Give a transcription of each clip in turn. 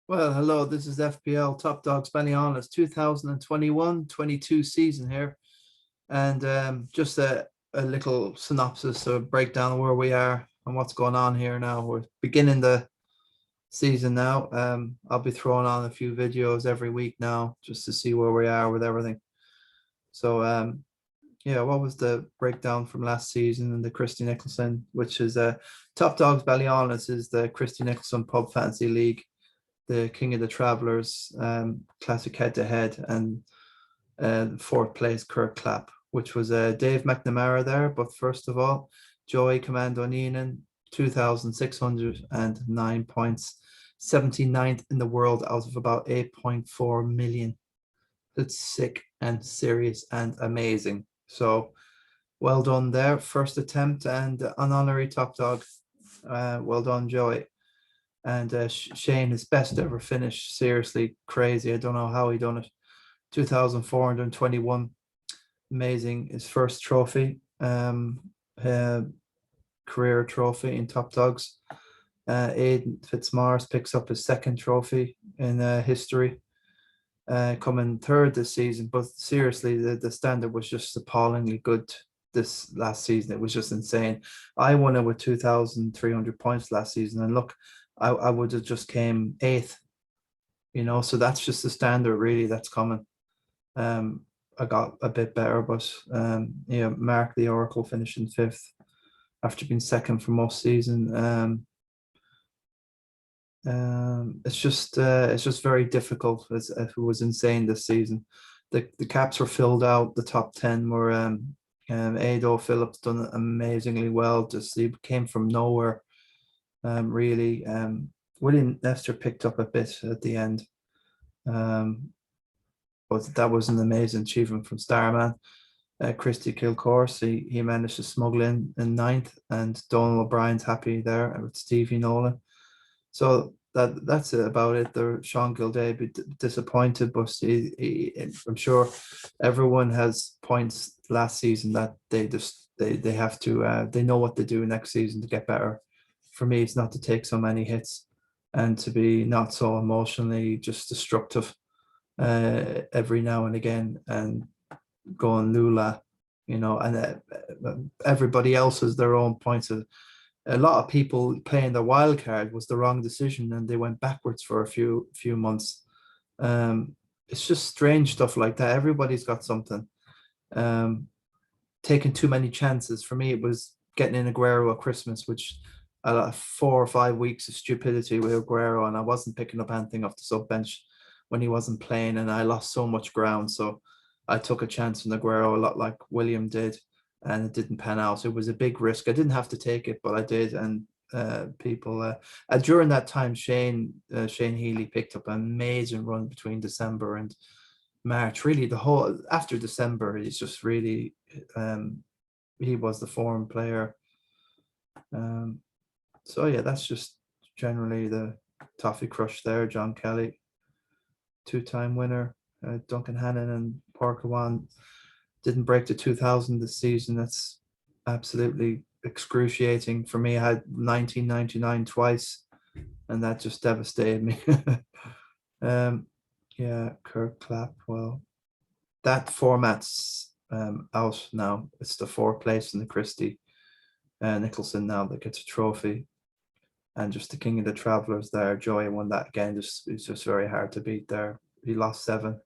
Well, hello, this is FPL Top Dogs BALLYHAUNIS 2021-22 season here. And just a little synopsis or breakdown of where we are and what's going on here now. We're beginning the season now. I'll be throwing on a few videos every week now just to see where we are with everything. So yeah, what was the breakdown from last season and the Christy Nicholson, which is Top Dogs BALLYHAUNIS is the Christy Nicholson Pub Fantasy League, the King of the Travelers classic head-to-head, and fourth place KIRK CLAPP, which was Dave McNamara there. But first of all, JOEY Commando Neenan, 2,609 points, 79th in the world out of about 8.4 million. It's sick and serious and amazing. So well done there, first attempt, and an honorary top dog. Well done, JOEY. And Shane, his best ever finish, seriously crazy. I don't know how he done it. 2,421, amazing. His first trophy, career trophy in Top Dogs. Aidan Fitzmaurice picks up his second trophy in history, coming third this season. But seriously, the standard was just appallingly good this last season. It was just insane. I won it with 2,300 points last season, and look, I would have just came 8th, you know, so that's just the standard really that's coming. I got a bit better, but yeah, Mark the Oracle finishing 5th after being second for most season. It's just very difficult. It was insane this season. The caps were filled out. The top 10 were Ado Phillips done amazingly well. Just he came from nowhere. Really, William Nestor picked up a bit at the end, but that was an amazing achievement from Starman. Christy Kilcourse, he managed to smuggle in 9th, and Donald O'Brien's happy there with Stevie Nolan. So that's about it. Sean Gilday be disappointed, but I'm sure everyone has points last season that they have to they know what to do next season to get better. For me, it's not to take so many hits and to be not so emotionally just destructive every now and again and going Lula, you know, and everybody else has their own points of. A lot of people playing the wild card was the wrong decision and they went backwards for a few months. It's just strange stuff like that. Everybody's got something. Taking too many chances. For me, it was getting in Aguero at Christmas, which 4 or 5 weeks of stupidity with Aguero, and I wasn't picking up anything off the sub bench when he wasn't playing, and I lost so much ground. So I took a chance on Aguero, a lot like William did, and it didn't pan out. So it was a big risk. I didn't have to take it, but I did. And people during that time, Shane Healy picked up an amazing run between December and March. Really, the whole after December, he's just really he was the form player. So yeah, that's just generally the Toffee Crush there. John Kelly, 2-time winner. Duncan Hannon and Parkawan didn't break the 2,000 this season. That's absolutely excruciating for me. I had 1999 twice, and that just devastated me. Yeah, KIRK CLAPP. Well, that format's out now. It's the 4th place in the Christy Nicholson now that gets a trophy, and just the King of the Travelers there. JOEY won that again. It's just very hard to beat there. He lost 7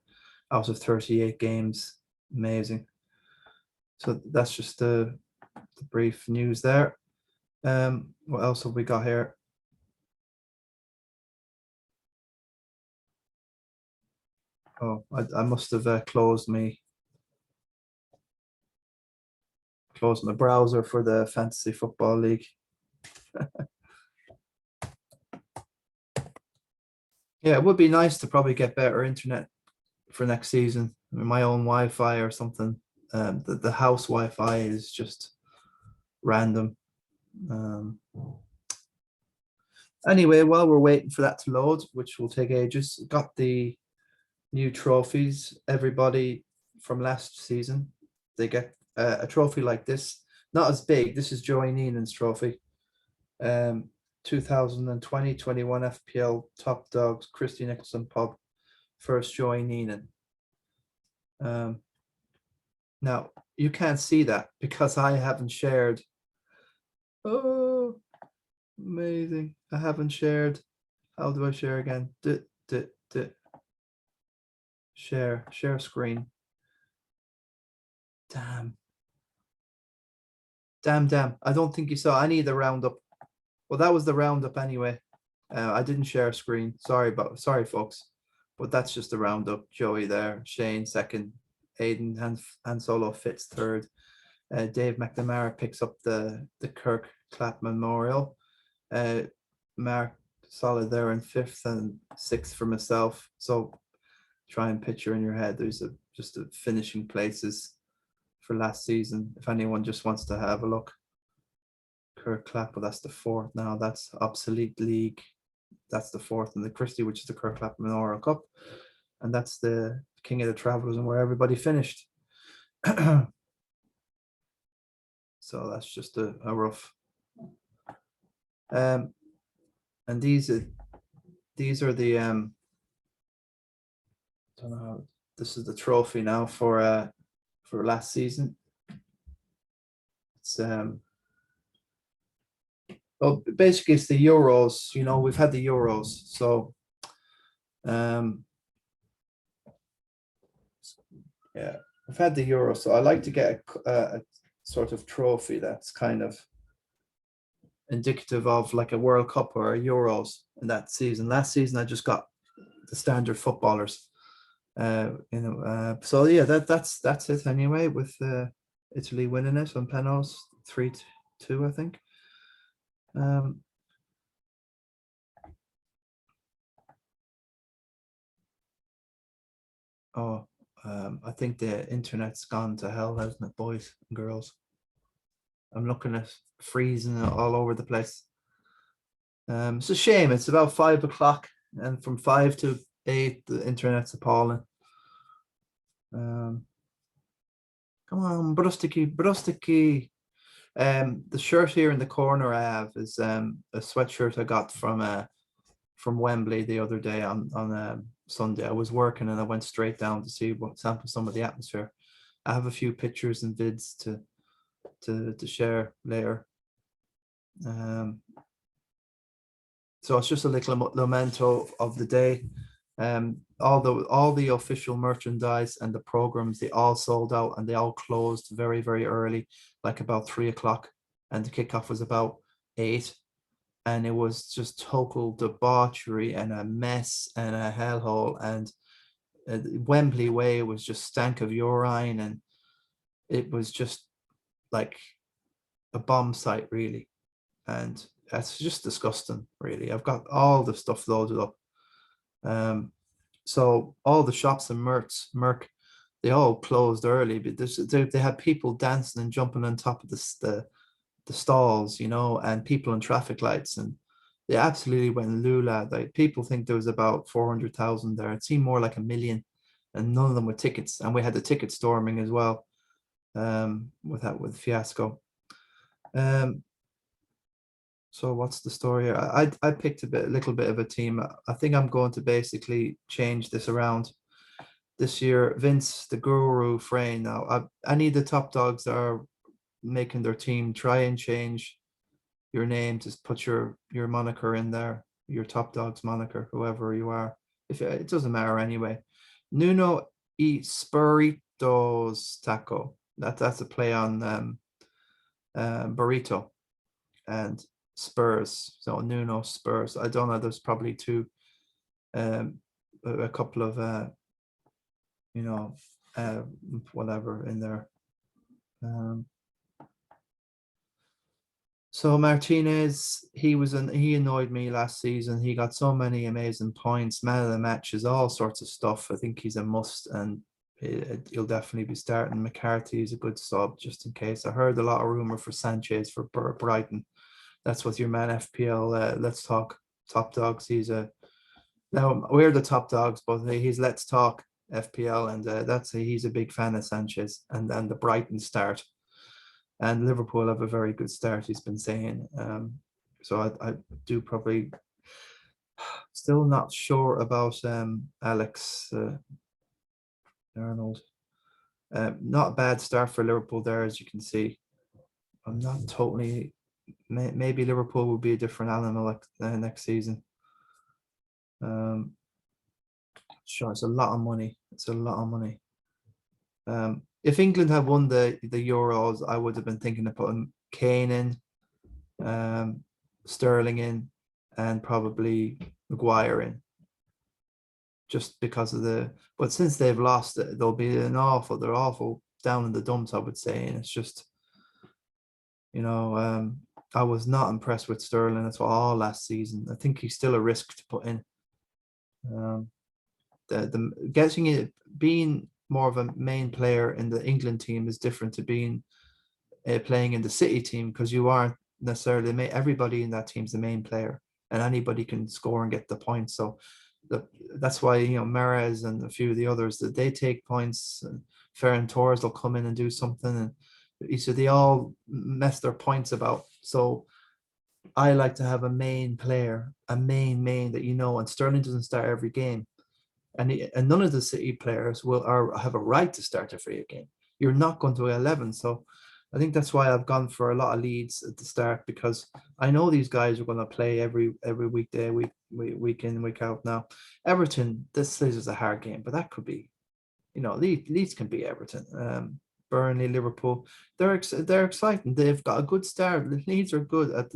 out of 38 games. Amazing. So that's just the brief news there. What else have we got here? Oh, I must have closed my browser for the Fantasy Football League. Yeah, it would be nice to probably get better internet for next season. I mean, my own Wi-Fi or something. The house Wi-Fi is just random. Anyway, while we're waiting for that to load, which will take ages, got the new trophies. Everybody from last season, they get a trophy like this. Not as big. This is JOEY Neenan's trophy. 2020-21 FPL top dogs, Christy Nicholson pub, first JOEY NEENAN. Now you can't see that because I haven't shared. Oh, amazing. I haven't shared. How do I share again? Share screen. Damn. I don't think you saw any of the roundup. Well, that was the roundup anyway. I didn't share screen. Sorry folks, but that's just the roundup. Joey there, Shane second, Aiden Han Solo Fitz third. Dave McNamara picks up the KIRK CLAPP Memorial. Mark solid there in fifth, and sixth for myself. So try and picture in your head. There's just the finishing places for last season. If anyone just wants to have a look. KIRK CLAPP, well, that's the fourth now. That's obsolete league. That's the fourth, and the Christie, which is the KIRK CLAPP Memorial Cup, and that's the King of the Travellers and where everybody finished. So that's just a rough. And these are the don't know how, this is the trophy now for last season. It's well, basically it's the Euros. You know, we've had the Euros, so yeah, we've had the Euros. So I like to get a sort of trophy that's kind of indicative of like a World Cup or a Euros in that season. Last season I just got the standard footballers. You know, so yeah, that's it anyway, with Italy winning it on penalties 3-2, I think. I think the internet's gone to hell, hasn't it, boys and girls? I'm looking at freezing all over the place. It's a shame. It's about 5 o'clock, and from 5 to 8, the internet's appalling. Come on, Brustiki. The shirt here in the corner I have is a sweatshirt I got from Wembley the other day on Sunday. I was working and I went straight down to see sample some of the atmosphere. I have a few pictures and vids to share later. So it's just a little memento of the day. All the official merchandise and the programs, they all sold out, and they all closed very, very early, like about 3 o'clock, and the kickoff was about 8. And it was just total debauchery and a mess and a hellhole. And Wembley Way was just stank of urine, and it was just like a bomb site, really. And that's just disgusting, really. I've got all the stuff loaded up. So all the shops in Merck, they all closed early, but they had people dancing and jumping on top of the stalls, you know, and people on traffic lights, and they absolutely went lula. Like, people think there was about 400,000 there. It seemed more like 1 million, and none of them were tickets. And we had the ticket storming as well, with Fiasco. So what's the story? I picked a little bit of a team. I think I'm going to basically change this around this year. Vince, the Guru, Frayne. Now, any of the top dogs that are making their team, try and change your name. Just put your moniker in there, your top dogs moniker, whoever you are. If it doesn't matter anyway. Nuno y Spuritos Taco. That's a play on burrito and Spurs. So Nuno Spurs. I don't know. There's probably a couple of you know, whatever in there. So Martinez, he annoyed me last season. He got so many amazing points, man of the matches, all sorts of stuff. I think he's a must, and he'll definitely be starting. McCarthy is a good sub, just in case. I heard a lot of rumor for Sanchez for Brighton. That's what your man FPL. Let's talk top dogs. Now we're the top dogs, but he's Let's Talk FPL, and he's a big fan of Sanchez and the Brighton start. And Liverpool have a very good start, he's been saying. So I do probably still not sure about Alex Arnold. Not a bad start for Liverpool there, as you can see. I'm not totally. Maybe Liverpool will be a different animal next season. Sure, it's a lot of money. It's a lot of money. If England had won the Euros, I would have been thinking of putting Kane in, Sterling in, and probably Maguire in, just because of the. But since they've lost it, they'll be they're awful down in the dumps, I would say, and it's just, I was not impressed with Sterling at all last season. I think he's still a risk to put in. The getting it being more of a main player in the England team is different to being playing in the City team, because you aren't necessarily everybody in that team's the main player, and anybody can score and get the points. So that's why Mahrez and a few of the others, that they take points, and Ferran Torres will come in and do something, and so they all mess their points about. So I like to have a main player, a main that and Sterling doesn't start every game. And none of the City players have a right to start every game. You're not going to 11. So I think that's why I've gone for a lot of leads at the start, because I know these guys are going to play every weekday, week in, week out. Now, Everton, this is a hard game, but that could be, Leeds can be Everton. Burnley, Liverpool, they're exciting. They've got a good start. The Leeds are good at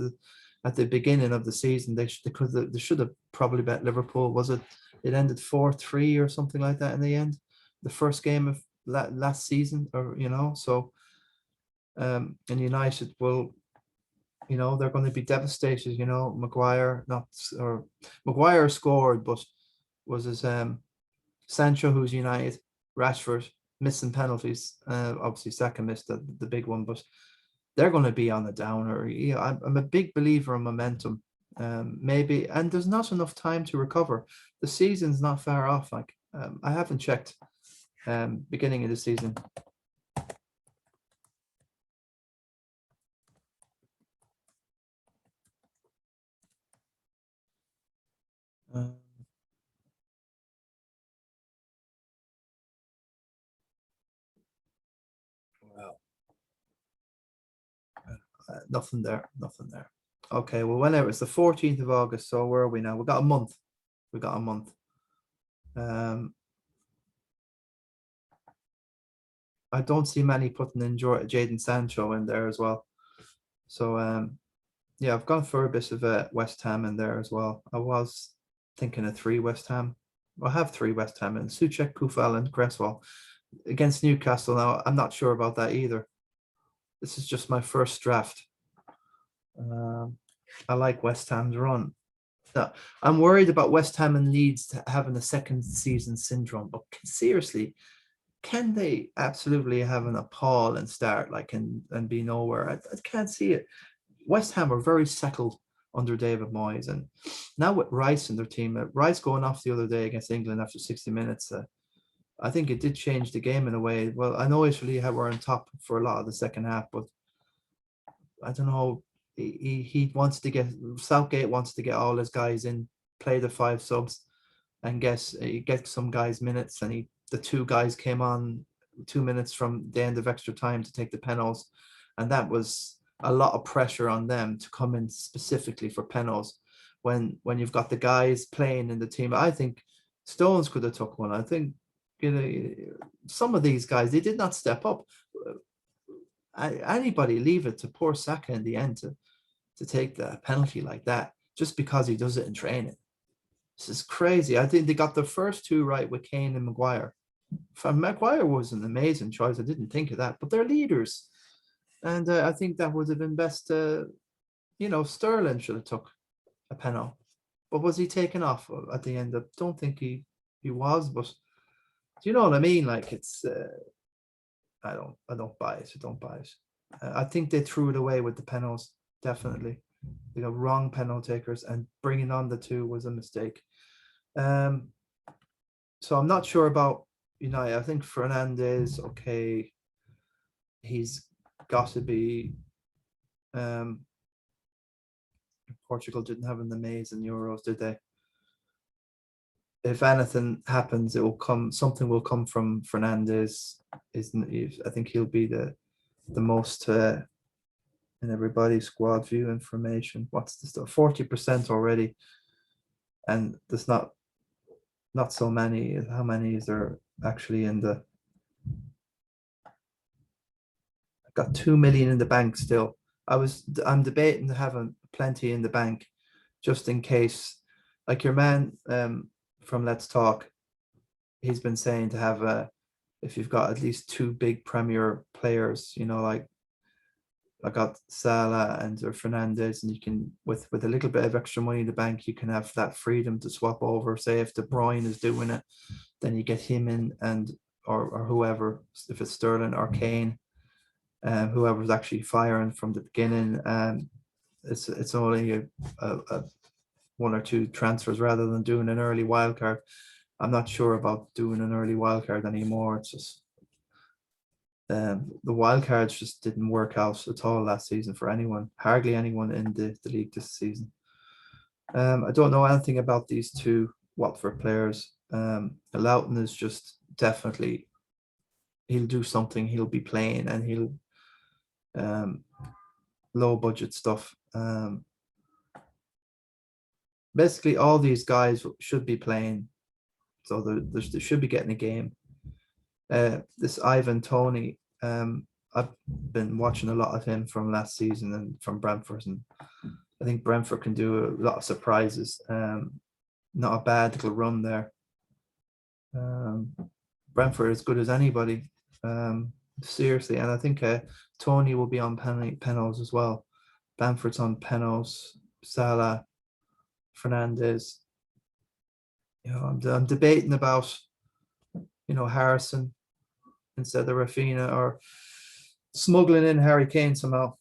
the beginning of the season. They should have probably bet Liverpool. Was it? It ended 4-3 or something like that in the end. The first game of last season, or so. And United will, they're going to be devastated. Maguire scored, but was his Sancho, who's United, Rashford missing penalties. Obviously Saka missed the big one, but they're going to be on the downer. I'm a big believer in momentum. Maybe, and there's not enough time to recover. The season's not far off. Like, I haven't checked beginning of the season. Well, nothing there. Okay, well, whenever it's the 14th of August, so where are we now? We got a month. I don't see many putting in Jadon Sancho in there as well. So yeah, I've gone for a bit of West Ham in there as well. I was thinking of 3 West Ham. I have 3 West Ham in Souček, Kufal, and Cresswell against Newcastle. Now, I'm not sure about that either. This is just my first draft. I like West Ham's run. Now, I'm worried about West Ham and Leeds having a second season syndrome, but seriously, can they absolutely have an appalling start, like, and be nowhere? I can't see it. West Ham are very settled under David Moyes, and now with Rice in their team, Rice going off the other day against England after 60 minutes, I think it did change the game in a way. Well, I know Italy were on top for a lot of the second half, but I don't know. He wants to get Southgate wants to get all his guys in, play the 5 subs, and get some guys minutes. And the 2 guys came on 2 minutes from the end of extra time to take the penalties, and that was a lot of pressure on them to come in specifically for penalties. When you've got the guys playing in the team, I think Stones could have took one. I think some of these guys, they did not step up. Anybody leave it to poor Saka in the end to take the penalty like that just because he does it in training. This is crazy. I think they got the first 2 right with Kane and Maguire. Maguire was an amazing choice. I didn't think of that, but they're leaders, and I think that would have been best. Sterling should have took a penalty, but was he taken off at the end? I don't think he was, but do you know what I mean? Like, it's I don't buy it. I think they threw it away with the penalties. Definitely, wrong penalty takers, and bringing on the 2 was a mistake. So I'm not sure about United. I think Fernandez, okay, he's got to be Portugal didn't have an amazing Euros, did they? If anything happens, it will come. Something will come from Fernandez. Isn't? I think he'll be the most in everybody's squad view information. What's the stuff? 40% already, and there's not so many. How many is there actually in the? I've got 2 million in the bank still. I'm debating having plenty in the bank, just in case. Like your man from Let's Talk, he's been saying to have if you've got at least 2 big Premier players, you know, like I got Salah and or Fernandez, and you can with a little bit of extra money in the bank, you can have that freedom to swap over. Say if De Bruyne is doing it, then you get him in, and or whoever, if it's Sterling or Kane, whoever's actually firing from the beginning. It's only a 1 or 2 transfers rather than doing an early wildcard. I'm not sure about doing an early wildcard anymore. It's just the wildcards just didn't work out at all last season for anyone, hardly anyone in the league this season. I don't know anything about these 2 Watford players. Loughton is just definitely, he'll do something, he'll be playing, and he'll low budget stuff. Basically all these guys should be playing, so they should be getting a game. This Ivan Toney, I've been watching a lot of him from last season and from Brentford, and I think Brentford can do a lot of surprises. Not a bad little run there. Brentford as good as anybody, seriously, and I think Toney will be on penalties as well. Bamford's on penalties, Salah, Fernandez. You know, I'm debating about, you know, Harrison instead of Rafinha, or smuggling in Harry Kane somehow.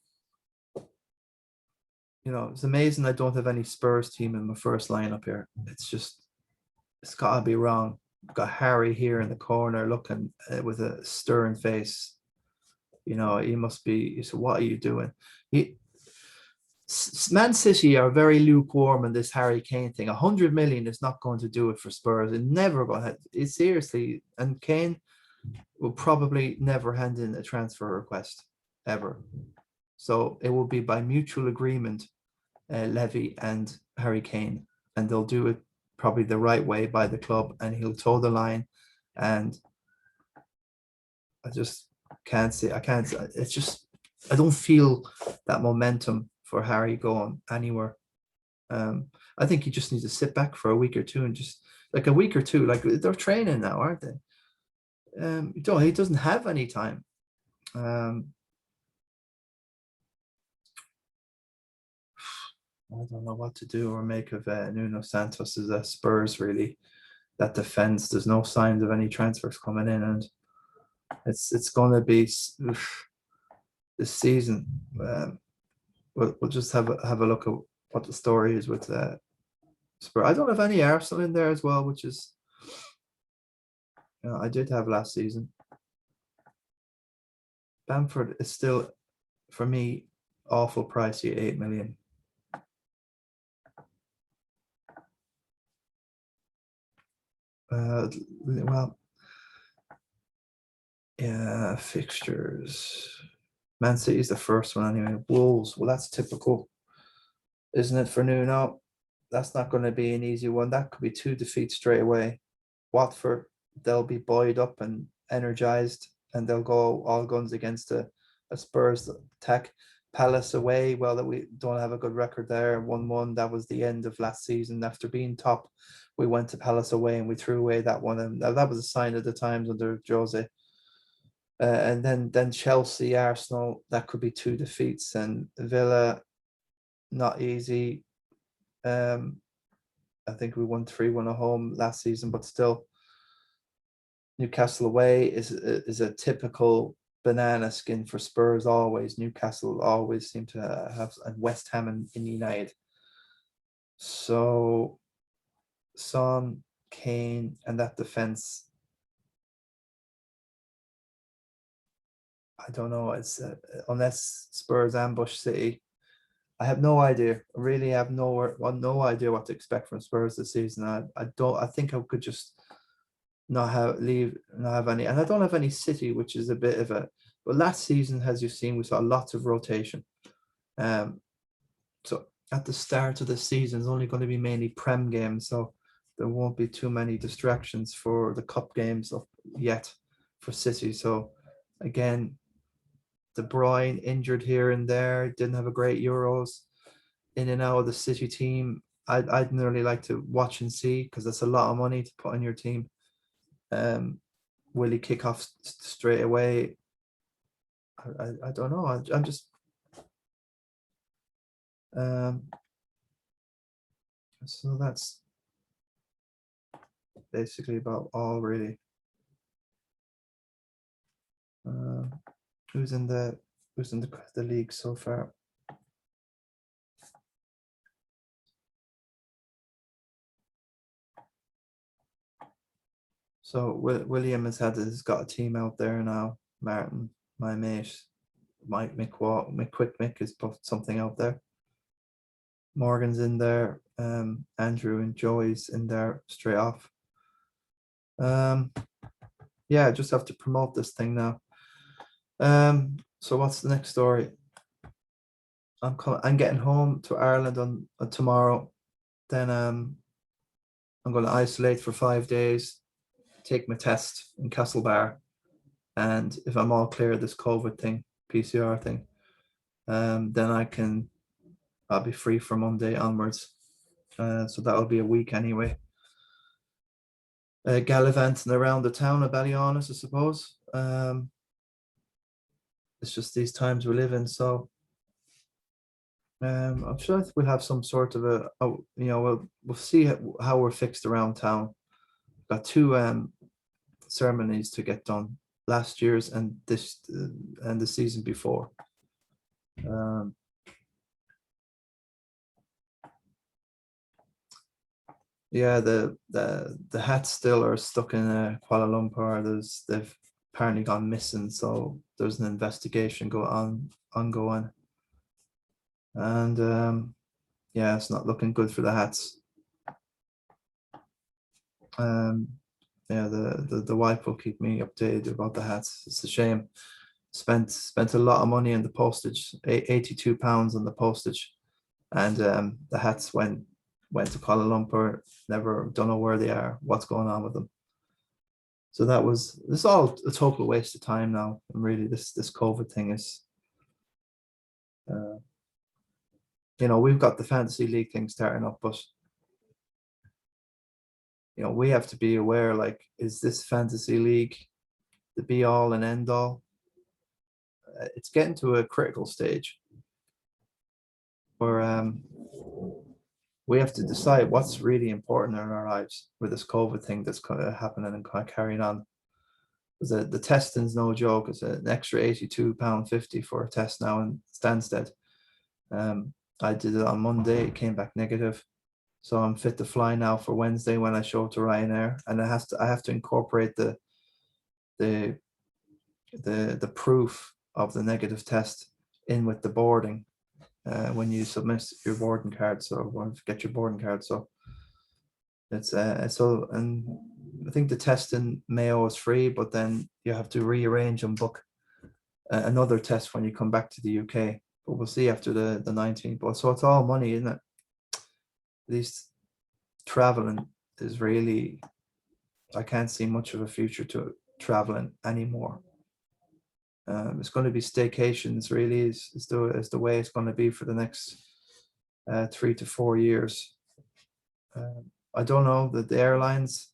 You know, it's amazing I don't have any Spurs team in my first lineup here. It's gotta be wrong. I've got Harry here in the corner looking with a stern face. You know, he must be. So what are you doing? Man City are very lukewarm in this Harry Kane thing. 100 million is not going to do it for Spurs. It's never going to. It's seriously, and Kane will probably never hand in a transfer request ever. So it will be by mutual agreement, Levy and Harry Kane, and they'll do it probably the right way by the club, and he'll toe the line. And I just can't see. It's just, I don't feel that momentum for Harry going anywhere. I think he just needs to sit back for a week or two, and just like a week or two, like they're training now, aren't they? He doesn't have any time. I don't know what to do or make of Nuno Santos as a Spurs, really. That defense, there's no signs of any transfers coming in, and it's going to be this season. We'll just have a look at what the story is with Spurs. I don't have any Arsenal in there as well, which is, you know, I did have last season. Bamford is still, for me, awful pricey at 8 million. Well, yeah, fixtures. Man City is the first one anyway. Wolves, well, that's typical, isn't it, for Nuno? That's not going to be an easy one. That could be 2 defeats straight away. Watford, they'll be buoyed up and energized, and they'll go all guns against a Spurs attack. Palace away, well, that we don't have a good record there. 1-1, that was the end of last season. After being top, we went to Palace away and we threw away that one, and that was a sign of the times under Jose. And then Chelsea, Arsenal, that could be 2 defeats, and Villa, not easy. I think we won 3-1 at home last season, but still. Newcastle away is a typical banana skin for Spurs always. Newcastle always seem to have, and West Ham in United. So Son, Kane, and that defense, I don't know. It's unless Spurs ambush City, I have no idea. I really have no idea what to expect from Spurs this season. I think I could just not have any, and I don't have any City, which is a bit of a. But last season, as you've seen, we saw lots of rotation. So at the start of the season, it's only going to be mainly Prem games, so there won't be too many distractions for the cup games yet for City. So again, De Bruyne injured here and there, didn't have a great Euros, in and out of the City team. I'd nearly like to watch and see, because that's a lot of money to put on your team. Will he kick off straight away? I don't know. I'm just so that's basically about all, really. Who's in the league so far? So William has got a team out there now. Martin, my mate, Mick Quick Mick has put something out there. Morgan's in there. Andrew and Joey's in there straight off. Yeah, I just have to promote this thing now. So what's the next story? I'm getting home to Ireland on tomorrow. Then I'm going to isolate for 5 days, take my test in Castlebar, and if I'm all clear of this COVID thing, PCR thing, then I'll be free from Monday onwards. So that'll be a week anyway. Gallivanting around the town of Ballyhaunis, I suppose. It's just these times we live in, so I'm sure we'll have some sort of we'll see how we're fixed around town. Got 2 ceremonies to get done, last year's and this and the season before. Yeah, the hats still are stuck in Kuala Lumpur. They've apparently gone missing, so there's an investigation ongoing, and yeah, it's not looking good for the hats. Yeah, the wife will keep me updated about the hats. It's a shame. Spent a lot of money on the postage, £82 on the postage, and the hats went to Kuala Lumpur. Don't know where they are, what's going on with them. So this all a total waste of time now. And really, this COVID thing is, we've got the fantasy league thing starting up, but we have to be aware, like, is this fantasy league the be all and end all? It's getting to a critical stage where we have to decide what's really important in our lives with this COVID thing that's kind of happening and kind of carrying on. Because the testing's no joke. It's an extra £82.50 for a test now in Stansted. I did it on Monday. It came back negative. So I'm fit to fly now for Wednesday when I show up to Ryanair, and I have to incorporate the proof of the negative test in with the boarding when you submit your boarding card. So when you get your boarding card, so it's and I think the test in Mayo is free, but then you have to rearrange and book another test when you come back to the UK. But we'll see after the 19th. But so it's all money, isn't it? At least traveling is really, I can't see much of a future to traveling anymore. It's going to be staycations, really, is the way it's going to be for the next 3 to 4 years. I don't know, the airlines,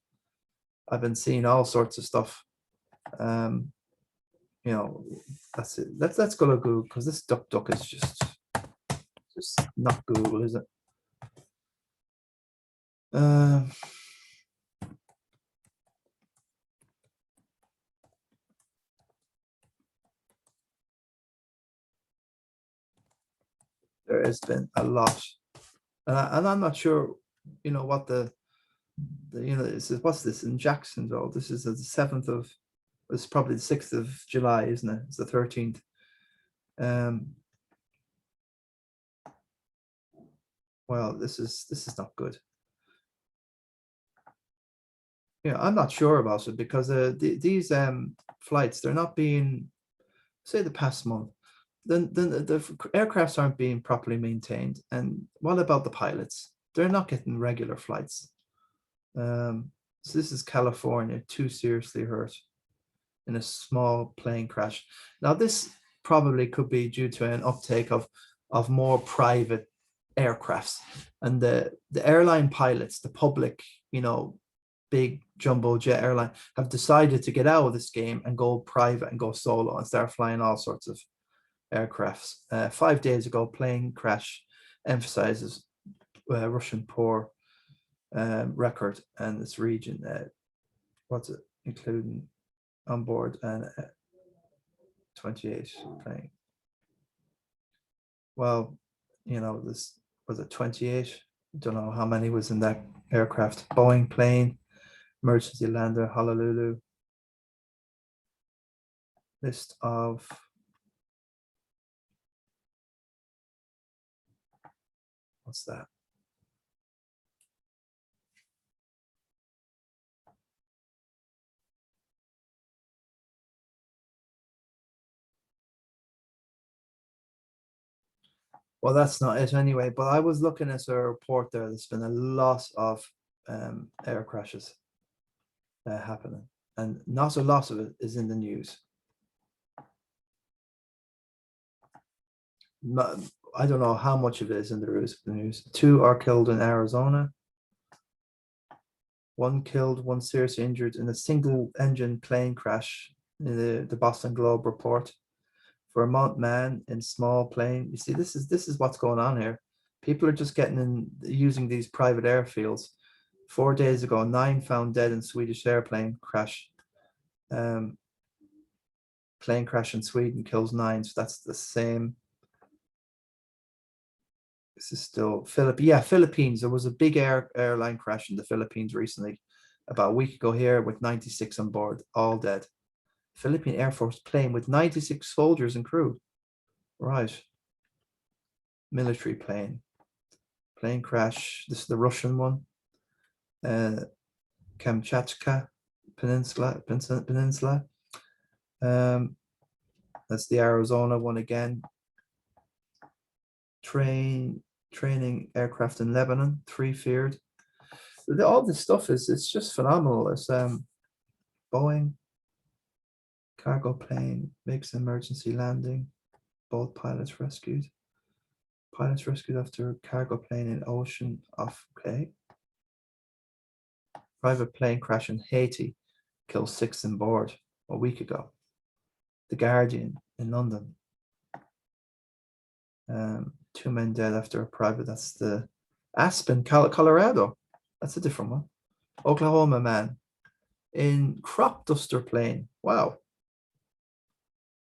I've been seeing all sorts of stuff. That's it. Let's go to Google, because this duck is just not Google, is it? There has been a lot, and I'm not sure, what what's this in Jacksonville? This is the 7th of, it's probably the 6th of July, isn't it? It's the 13th. Well, this is not good. Yeah, I'm not sure about it because these flights, they're not being, say, the past month, then the aircrafts aren't being properly maintained. And what about the pilots? They're not getting regular flights. So this is California, 2 seriously hurt in a small plane crash. Now, this probably could be due to an uptake of more private aircrafts, and the airline pilots, the public, you know, big jumbo jet airline, have decided to get out of this game and go private and go solo and start flying all sorts of aircrafts. 5 days ago, plane crash emphasizes Russian poor record and its region. What's it including on board? And 28 plane. Well, you know, this was it 28. Don't know how many was in that aircraft. Boeing plane, emergency lander, Honolulu. List of what's that? Well, that's not it anyway. But I was looking at a report there. There's been a lot of air crashes happening, and not a lot of it is in the news. I don't know how much of it is in the news. 2 are killed in Arizona. 1 killed, 1 seriously injured in a single engine plane crash in the Boston Globe report. Vermont man in small plane. You see, this is what's going on here. People are just getting in, using these private airfields. 4 days ago, 9 found dead in Swedish airplane crash. Plane crash in Sweden kills 9. So that's the same. This is still Philippines. There was a big airline crash in the Philippines recently, about a week ago here, with 96 on board, all dead. Philippine Air Force plane with 96 soldiers and crew. Right. Military plane. Plane crash. This is the Russian one. Kamchatka Peninsula. That's the Arizona one again. Training aircraft in Lebanon, 3 feared. All this stuff it's just phenomenal. It's Boeing cargo plane makes emergency landing. Both pilots rescued. Pilots rescued after cargo plane in ocean off. Okay. Private plane crash in Haiti kills 6 on board a week ago. The Guardian in London. 2 men dead after a private. That's the Aspen, Colorado. That's a different one. Oklahoma man in crop duster plane. Wow.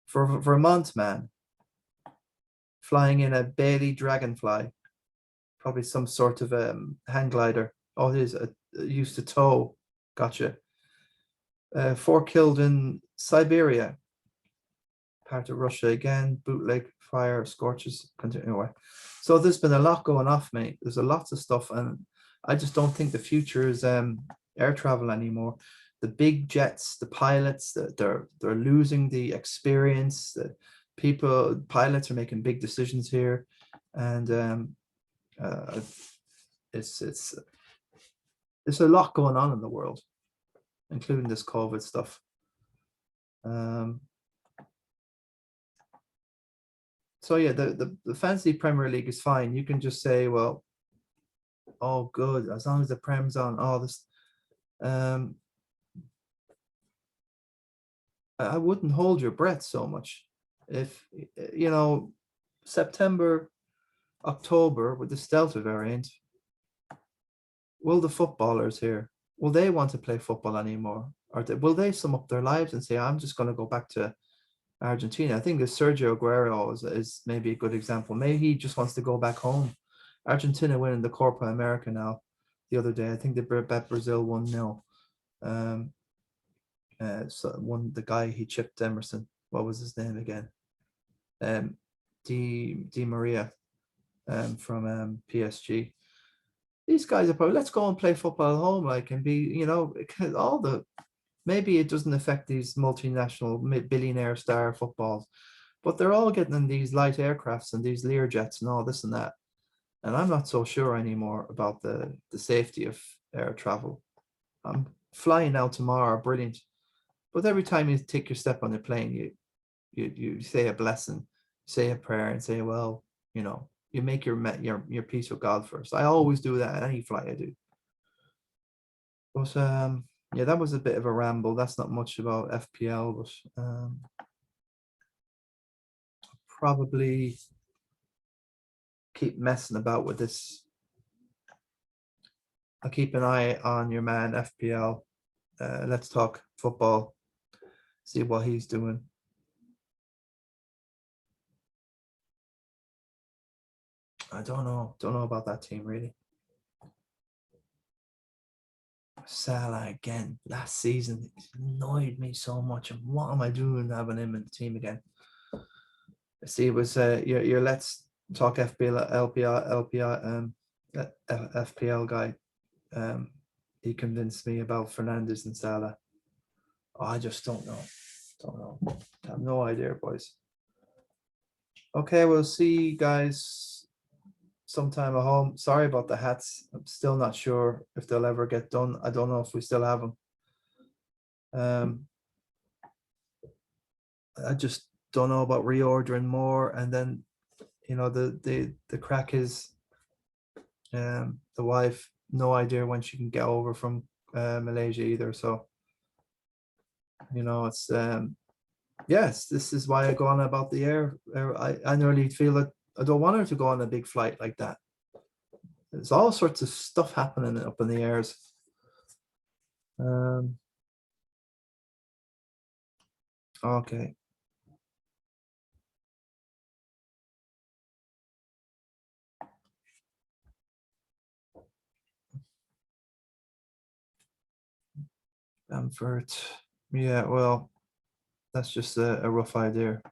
For Vermont man flying in a Bailey Dragonfly, probably some sort of hang glider. Oh, it is used to tow. Gotcha. 4 killed in Siberia, part of Russia again. Bootleg fire scorches. Anyway, so there's been a lot going off, mate. There's a lots of stuff, and I just don't think the future is air travel anymore. The big jets, the pilots, they're losing the experience. The pilots are making big decisions here, and it's a lot going on in the world, including this COVID stuff. So yeah, the fantasy Premier League is fine. You can just say, well, oh, good, as long as the Prem's on. Oh, this. I wouldn't hold your breath so much. If you know, September, October with the Delta variant, will the footballers here, will they want to play football anymore? Or will they sum up their lives and say, I'm just going to go back to Argentina? I think the Sergio Aguero is maybe a good example. Maybe he just wants to go back home. Argentina winning the Copa America now the other day. I think they bet Brazil 1-0. So the guy he chipped Emerson. What was his name again? Di Maria. from PSG. These guys are probably, let's go and play football at home, like, and be, you know, all the, maybe it doesn't affect these multinational billionaire star footballs, but they're all getting in these light aircrafts and these Learjets and all this and that. And I'm not so sure anymore about the safety of air travel. I'm flying out tomorrow, brilliant. But every time you take your step on the plane, you say a blessing, say a prayer, and say, well, you know, you make your peace with God first. I always do that at any flight I do. But yeah, that was a bit of a ramble. That's not much about FPL, but probably keep messing about with this. I'll keep an eye on your man FPL. Let's talk football. See what he's doing. I don't know about that team really. Salah again last season, it annoyed me so much. And what am I doing having him in the team again? See, it was your let's talk FPL guy. He convinced me about Fernandes and Salah. Oh, I just don't know. I have no idea, boys. Okay, we'll see you guys sometime at home. Sorry about the hats. I'm still not sure if they'll ever get done. I don't know if we still have them. I just don't know about reordering more. And then, you know, the crack is the wife, no idea when she can get over from Malaysia either. So, you know, it's yes, this is why I go on about the air. I nearly feel that I don't want her to go on a big flight like that. There's all sorts of stuff happening up in the airs. Okay. Bamford. Yeah, well, that's just a rough idea.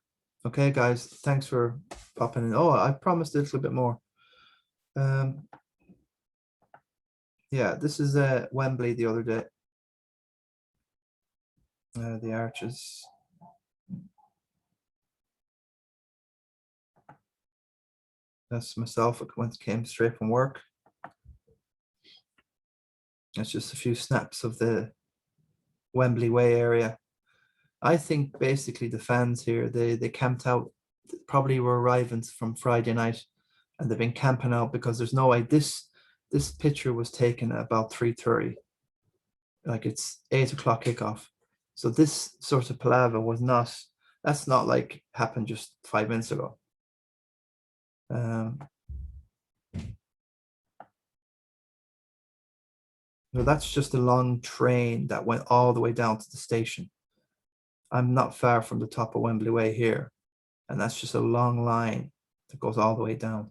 Okay, guys, thanks for popping in. Oh, I promised a little bit more. Yeah, this is Wembley the other day. The arches. That's myself. Came straight from work. That's just a few snaps of the Wembley Way area. I think basically the fans here, they camped out, probably were arriving from Friday night, and they've been camping out because there's no way. This picture was taken at about 3:30. Like it's 8 o'clock kickoff. So this sort of palaver was not, that's not like happened just 5 minutes ago. No, that's just a long train that went all the way down to the station. I'm not far from the top of Wembley Way here, and that's just a long line that goes all the way down.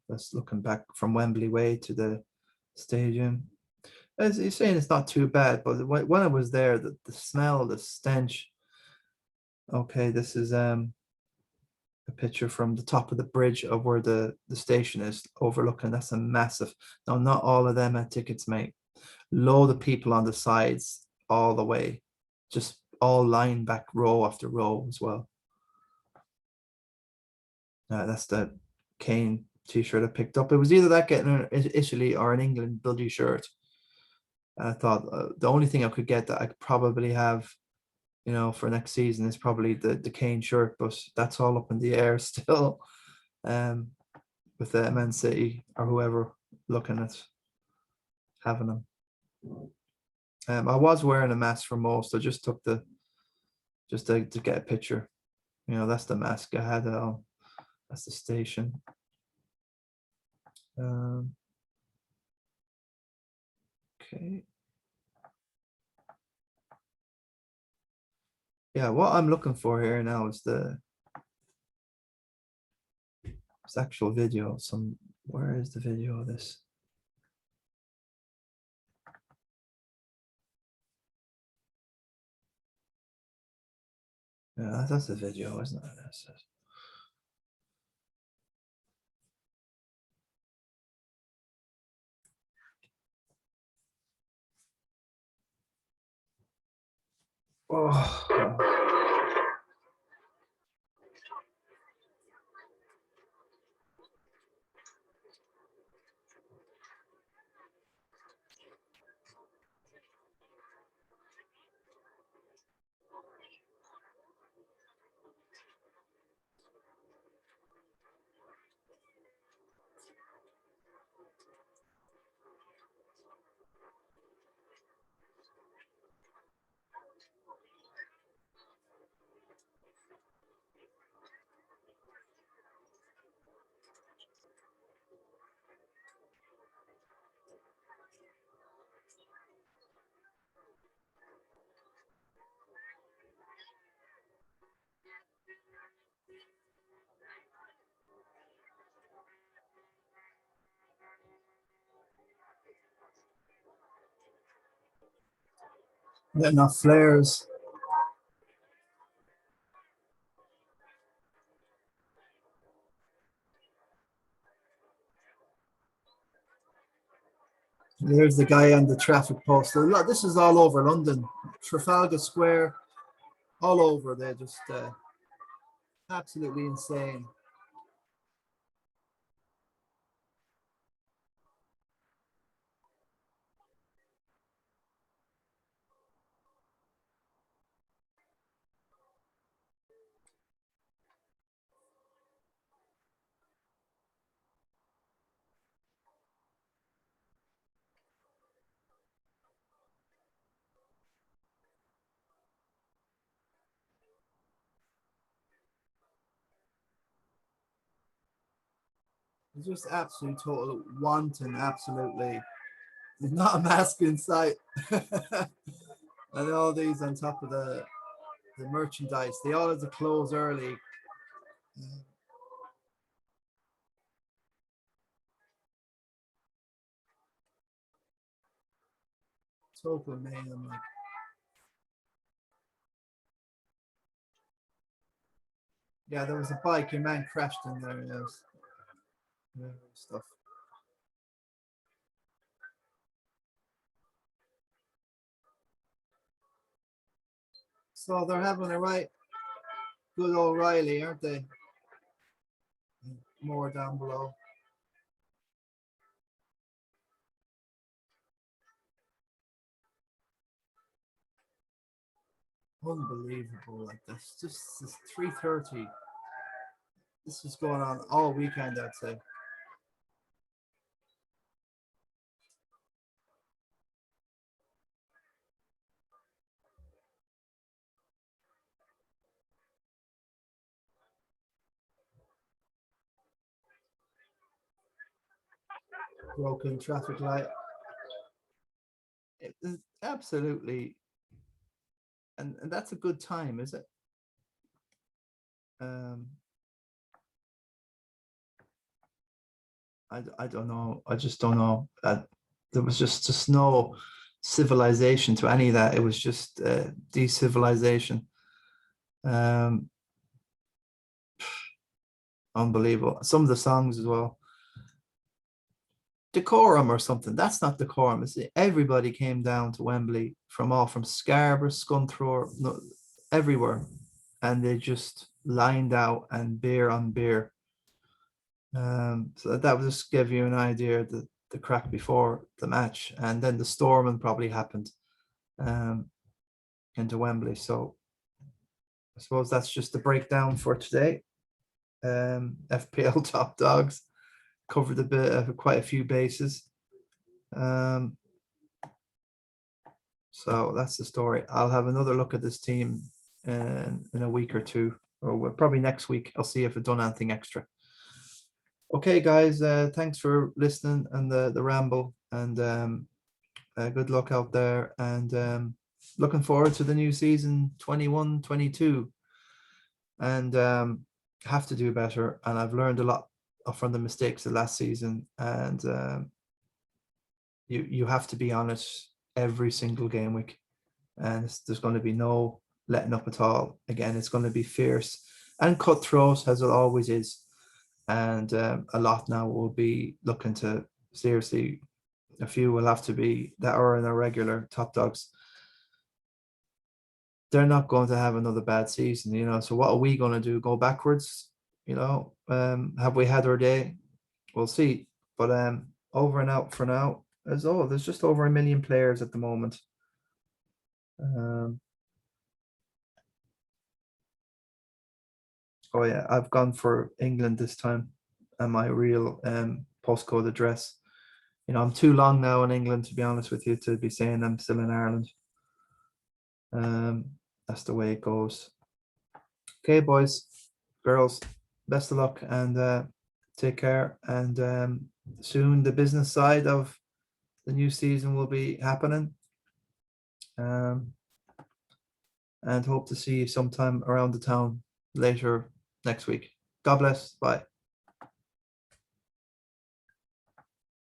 That's looking back from Wembley Way to the stadium. As you're saying, it's not too bad, but when I was there, the smell, the stench. Okay, this is a picture from the top of the bridge of where the station is overlooking. That's a massive. Now, not all of them had tickets, mate. Load of people on the sides all the way, just all lined back row after row as well. That's the Kane t-shirt I picked up. It was either that getting an Italy or an England bloody shirt. I thought the only thing I could get that I could probably have, you know, for next season is probably the Kane shirt, but that's all up in the air still. With the Man City or whoever looking at having them. I was wearing a mask for most. I just took just to get a picture. You know, that's the mask I had on. That's the station. Okay. Yeah, what I'm looking for here now is the actual video. Where is the video of this? Yeah, that's the video, isn't it? That's it. Oh. Not enough flares. There's the guy on the traffic post. Look, this is all over London, Trafalgar Square, all over. They're just absolutely insane. It's just absolute total wanton, absolutely. There's not a mask in sight. And all these on top of the merchandise. They all had to close early. Total mayhem. Like. Yeah, there was a bike. A man crashed in there. Yes. Yeah, stuff. So they're having a right good old Riley, aren't they? More down below. Unbelievable. Like this. Just this 3:30. This was going on all weekend, I'd say. Broken traffic light. It is absolutely, and that's a good time, is it? I don't know. I just don't know. There was just no civilization to any of that. It was just decivilization. Unbelievable. Some of the songs as well. Decorum or something. That's not decorum. It's everybody came down to Wembley from Scarborough, Scunthorpe, no, everywhere, and they just lined out and beer on beer. So that would just give you an idea of the crack before the match, and then the storming probably happened into Wembley. So I suppose that's just the breakdown for today. FPL top dogs covered a bit of quite a few bases. So that's the story. I'll have another look at this team in a week or two, or probably next week. I'll see if I've done anything extra. Okay, guys, thanks for listening and the ramble, and good luck out there, and looking forward to the new season 21-22, and have to do better. And I've learned a lot from the mistakes of last season, and you have to be on it every single game week, and there's going to be no letting up at all. Again, it's going to be fierce and cutthroat as it always is. And a lot now will be looking to seriously, a few will have to be that are in our regular top dogs. They're not going to have another bad season, you know. So what are we going to do? Go backwards? You know, have we had our day? We'll see. But over and out for now. There's just over 1 million players at the moment. Oh yeah, I've gone for England this time, and my real postcode address. You know, I'm too long now in England, to be honest with you, to be saying I'm still in Ireland. That's the way it goes. Okay, boys, girls, best of luck and take care. And soon the business side of the new season will be happening. And hope to see you sometime around the town later next week. God bless. Bye.